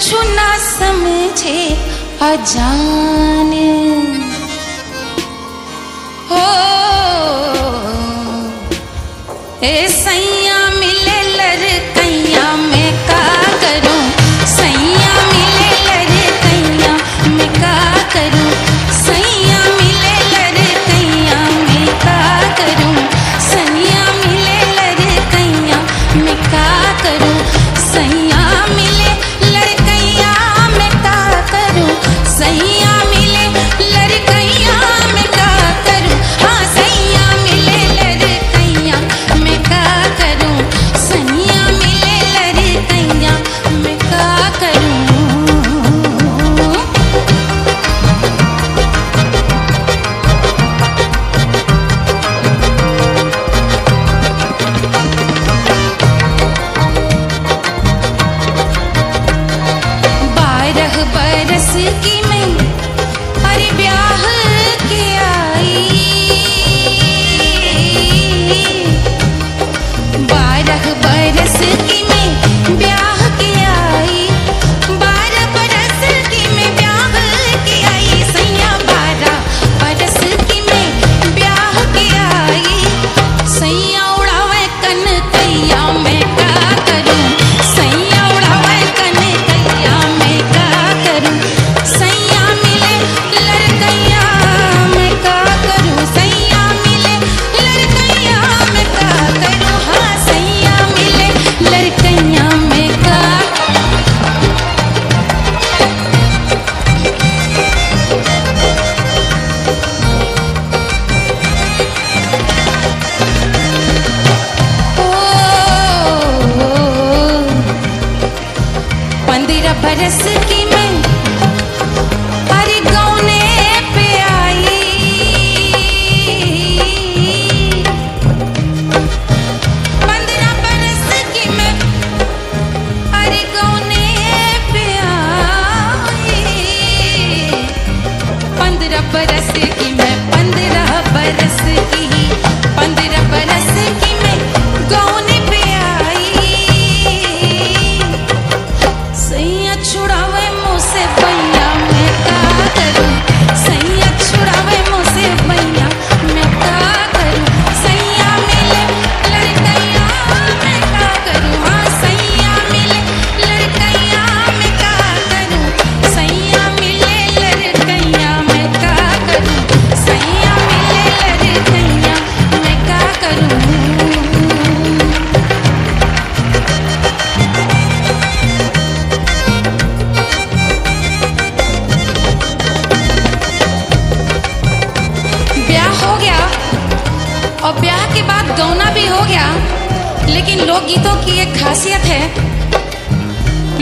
कछु ना समझे अजान हो। ए सैया मिले लड़कैया मैं का करूं, सैया मिले लड़कैया मैं का करूं, सैया मिले लड़कैया मैं का करूं, सैया मिले लड़कैया मैं का करूं, सैया मिले लड़कैया मैं का करूं, सैया मिले लड़कैया मैं का करूं, हाँ सैया मिले लड़कैया मैं का करूं, सैया मिले लड़कैया मैं का करूं। बरस की मैं अरे ब्याह के आई, 12 बरस की मैं ब्याह के आई, 12 बरस की मैं ब्याह के आई, सैया 12 बरस की मैं ब्याह के आई, सैया उड़ावे कनकैया मैं का करूं, सैया उड़ावे कनकैया मैं का करूं, सैया मिले लड़कैया मैं का करूं, सैया मिले लड़कैया मैं का करूं, हाँ सैया मिले लड़कैया मैं का। ओ 15 बरस की मैं अरे गौने पे आई, 15 बरस की मैं अरे गौने पे आई, 15 बरस की मैं 15 बरस की 15 बरस की मैं गौने पे आई, सैया छुड़ावे मुझसे भैया मैं का करूं, सैया छुड़ावे मुझसे भैया मैं का करूं, सैया मिले लड़कैया मैं का करूं, हाँ सैया मिले लड़कैया मैं का करूं, सैया मिले लड़कैया मैं का करूं, सैया मिले लड़कैया मैं का करूं। ब्याह हो गया और ब्याह के बाद गौना भी हो गया, लेकिन लोकगीतों की एक खासियत है,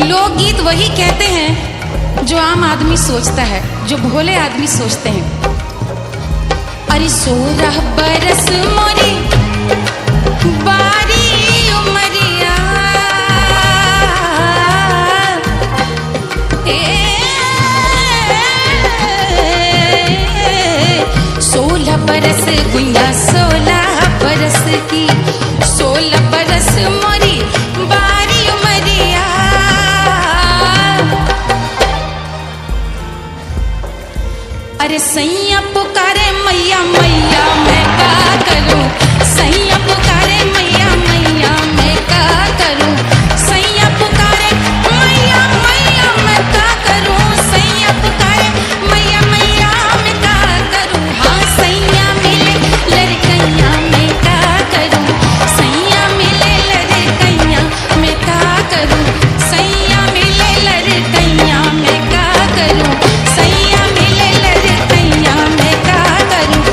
लोकगीत वही कहते हैं जो आम आदमी सोचता है, जो भोले आदमी सोचते हैं। अरे 16 बरस मोरी बारी उमरिया, 16 बरस गुइया 16 बरस की, 16 बरस मोरी बारी उमरिया, अरे सैया पुकारे मैया मैया मैं का करूं, सैया पुकारे मैया मैया मैं का करूं, सैया पुकारे मैया मैया मैं का करूं, सैया पुकारे मैया मैया मैं का करूं, हाँ सैया मिले लड़कैया मैं का करूं, सैया मिले लड़कैया मैं का करूं, सैया मिले लड़कैया मैं का करूं, सैया मिले लड़कैया मैं का करूं,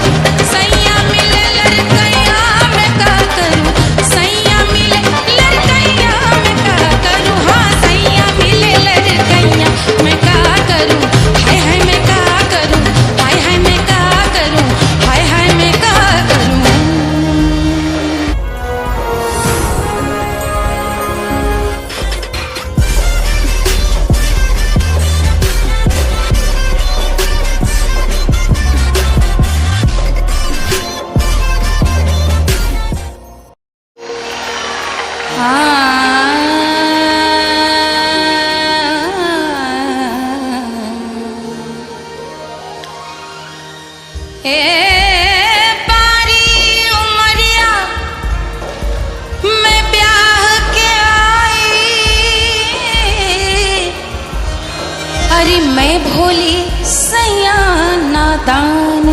दान।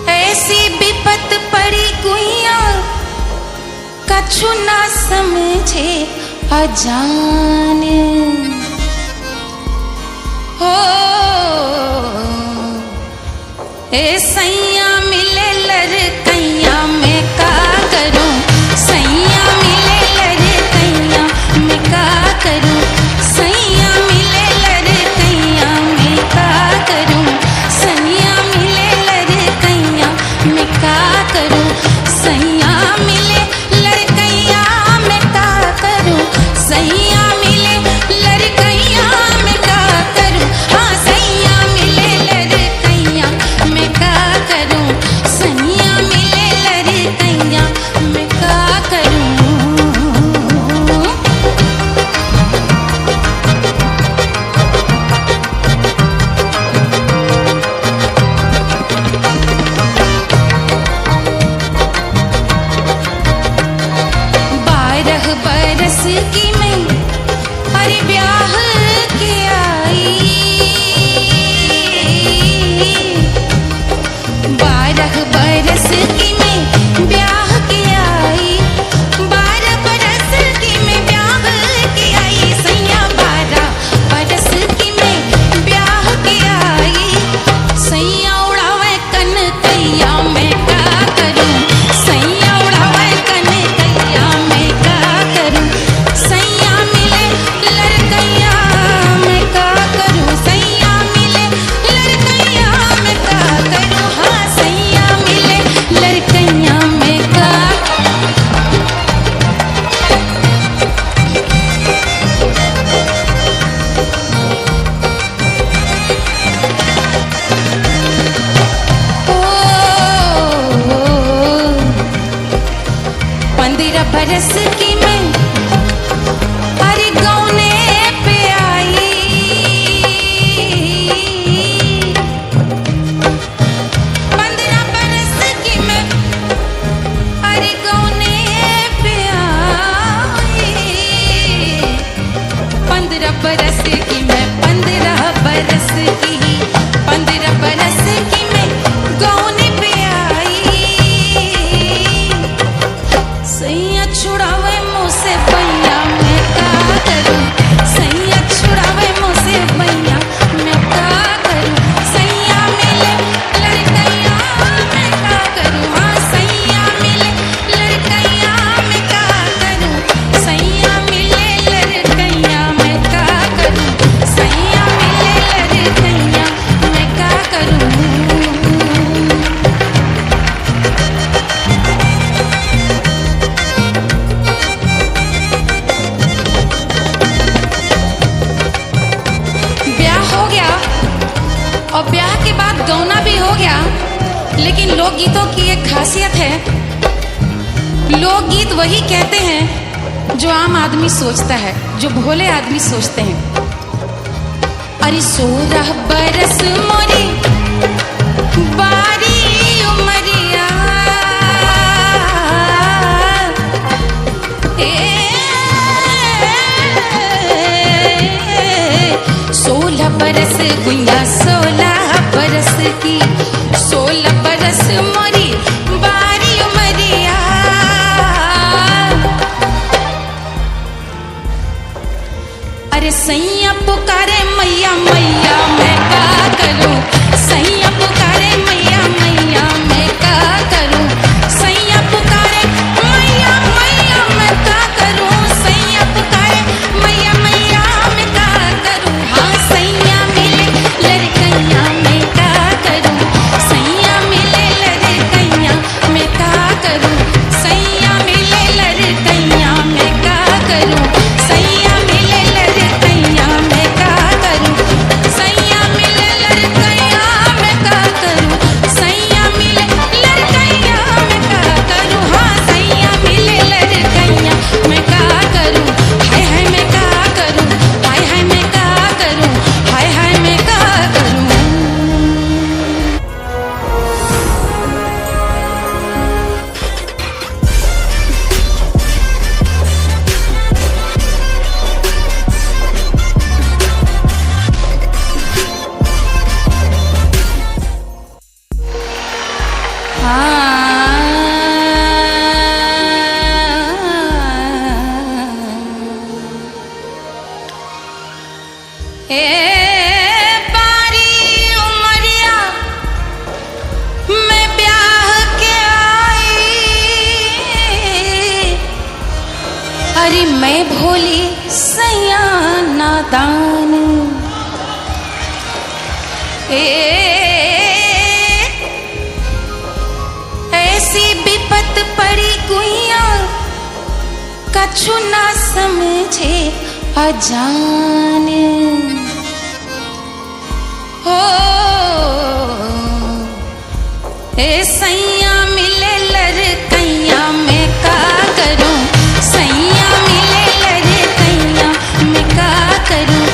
ऐसी विपत पड़ी गुइया कछु ना समझे अजान। हो ए सैया मिले लड़कैया मैं का करूं, सैया मिले लड़कैया मैं का करूं, सैया मिले लड़कैया मैं का करूं, सैया मिले लड़कैया मैं का करूं, सैया मिले लड़कैया मैं का करूं, सैया मिले लड़कैया मैं का करूं, हाँ सैया मिले लड़कैया मैं का करूं, सैया मिले लड़कैया मैं का करूं। बरस की मैं अरे ब्याह के आई, 12 बरस की मैं ब्याह के आई, 12 बरस की मैं ब्याह के आई, सैया 12 बरस की मैं ब्याह के आई, सैया उड़ावे कनकैया मैं का करूं, सैया उड़ावे कनकैया मैं का करूं, सैया मिले लड़कैया मैं का करूं, सैया मिले लड़कैया मैं का करूं, हाँ सैया मिले लड़कैया मैं का। ओ 15 बरस की मैं अरे गौने पे आई, 15 बरस की मैं अरे गौने पे आई, 15 बरस की मैं 15 बरस की 15 बरस की मैं गौने पे आई, सैया छुड़ावे मुझसे भैया मैं का करूं, सैया छुड़ावे मुझसे भैया मैं का करूं, सैया मिले लड़कैया मैं का करूं, हाँ सैया मिले लड़कैया मैं का करूं, सैया मिले लड़कैया मैं का करूं, सैया मिले लड़कैया मैं का करूं। ब्याह हो गया और ब्याह के बाद गौना भी हो गया, लेकिन लोकगीतों की एक खासियत है, लोकगीत वही कहते हैं जो आम आदमी सोचता है, जो भोले आदमी सोचते हैं। अरे 16 बरस मोरी बारी उमरिया, 16 बरस गुइया 16 बरस की, 16 बरस मोरी बारी उमरिया, अरे सैया पुकारे मैया मैया मैं का करूं, सैया पुकारे मैया मैया मैं का करूं, सैया पुकारे मैया मैया मैं का करूं, सैया पुकारे मैया मैया मैं का करूं, हाँ सैया मिले लड़कैया मैं का करूं, सैया मिले लड़कैया दान। ऐसी विपत पड़ी गुइया कछु ना समझे अजान। हो ए सैया मिले लड़कैया मैं का करूं, सैया मिले लड़कैया मैं का करूं,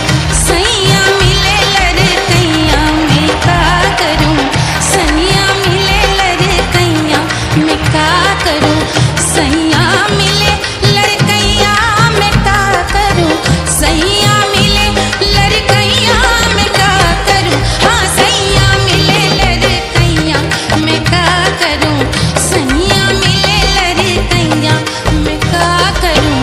सैया मिले लड़कैया मैं का करूं, सैया मिले लड़कैया मैं का करूं, सैया मिले लड़कैया मैं का करूं, सैया मिले लड़कैया मैं का करूं, हाँ सैया मिले लड़कैया मैं का करूं, सैया मिले लड़कैया मैं का करूं।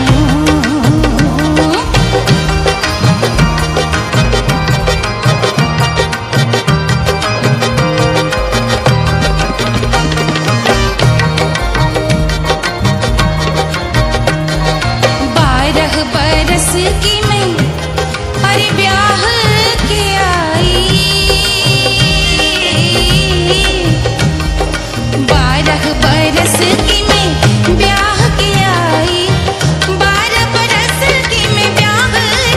बरस की मैं अरे ब्याह के आई, 12 बरस की मैं ब्याह के आई, 12 बरस की मैं ब्याह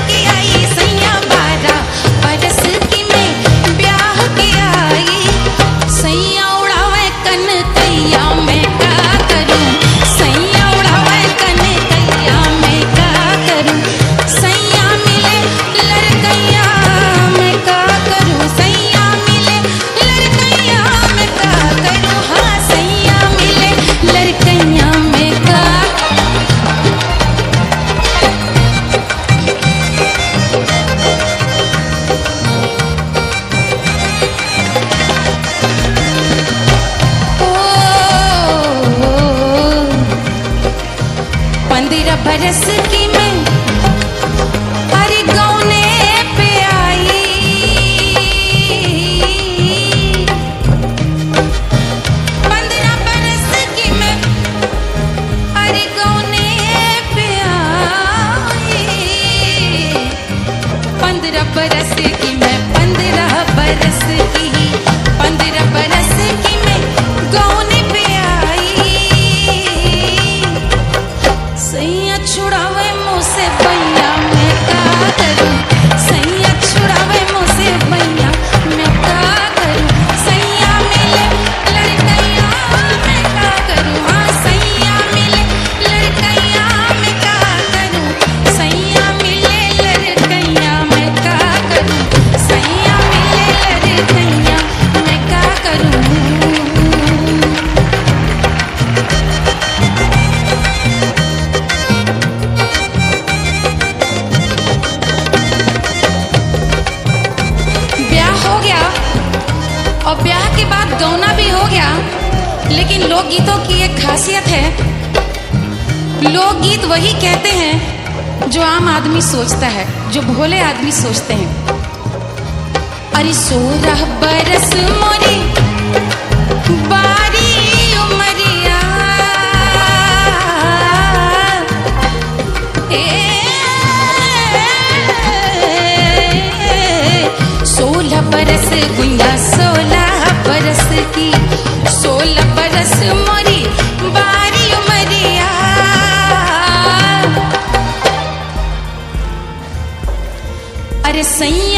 के आई, सैया 12 बरस की मैं ब्याह के आई, सैया उड़ावे कनकैया मैं का करूं, सैया उड़ावे कनकैया मैं का करूं, सैया मिले लड़कैया मैं का करूं, सैया मिले लड़कैया मैं का करूं, हाँ सैया मिले लड़कैया मैं का। ओ 15 बरस की मैं अरे गौने पे आई, 15 बरस की मैं अरे गौने पे आई, 15 बरस की मैं 15 बरस की 15 बरस की मैं गौने पे आई, सैया छुड़ावे मुझसे भैया मैं का करूं, सैया छुड़ावे मुझसे भैया मैं का करूं, सैया मिले लड़कैया मैं का करूं, हाँ सैया मिले लड़कैया मैं का करूं, सैया मिले लड़कैया मैं का करूं, सैया मिले लड़कैया मैं का करूं। ब्याह हो गया और ब्याह के बाद गौना भी हो गया, लेकिन लोकगीतों की एक खासियत है, लोकगीत वही कहते हैं जो आम आदमी सोचता है, जो भोले आदमी सोचते हैं। अरे 16 बरस मोरी बारी उमरिया, 16 बरस गुइया 16 बरस की, 16 बरस मोरी बारी उमरिया, अरे सैया